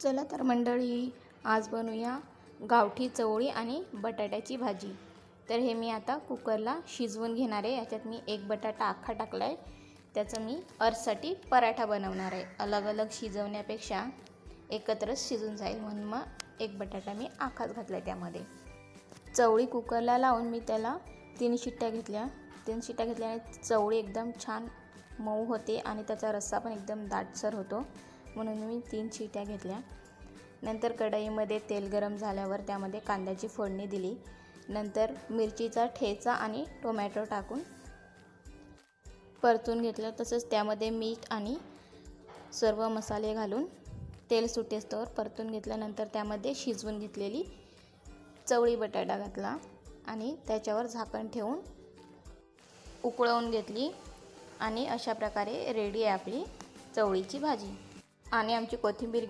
चला तर मंडळी, आज बनवूया गावठी चवळी आणि बटाट्याची भाजी। तर हे मी आता कुकरला शिजवून घेणार आहे। याच्यात मी एक बटाटा अख्खा टाकलाय, त्याचं मी अर्धसाठी पराठा बनवणार आहे। अलग अलग शिजवण्यापेक्षा एकत्रच शिजून जाईल म्हणून मग एक बटाटा मी अख्खाच घातलाय त्यामध्ये। चवळी कुकरला लावून मी त्याला 3 शिट्ट्या घेतल्या। 3 शिट्ट्या घेतल्याने चवळी एकदम छान मऊ होते आणि त्याचा रस्सा पण एकदम दाटसर होतो, म्हणून मी 3 शिट्ट्या घेतल्या। नंतर कढईमध्ये तेल गरम झाल्यावर त्यामध्ये कांद्याची फोडणी दिली। नंतर मिरचीचा ठेचा आणि टोमॅटो टाकून परतून घेतलं। तसंच त्यामध्ये मीठ आणि सर्व मसाले घालून तेल सुटेस्तोवर परतून घेतल्यानंतर त्यामध्ये शिजवून घेतलेली चवळी बटाटा घातला आणि त्याच्यावर झाकण ठेवून उकळवून घेतली। आणि अशा प्रकारे रेडी आहे आपली चवळीची भाजी। आणि आमची कोथिंबीर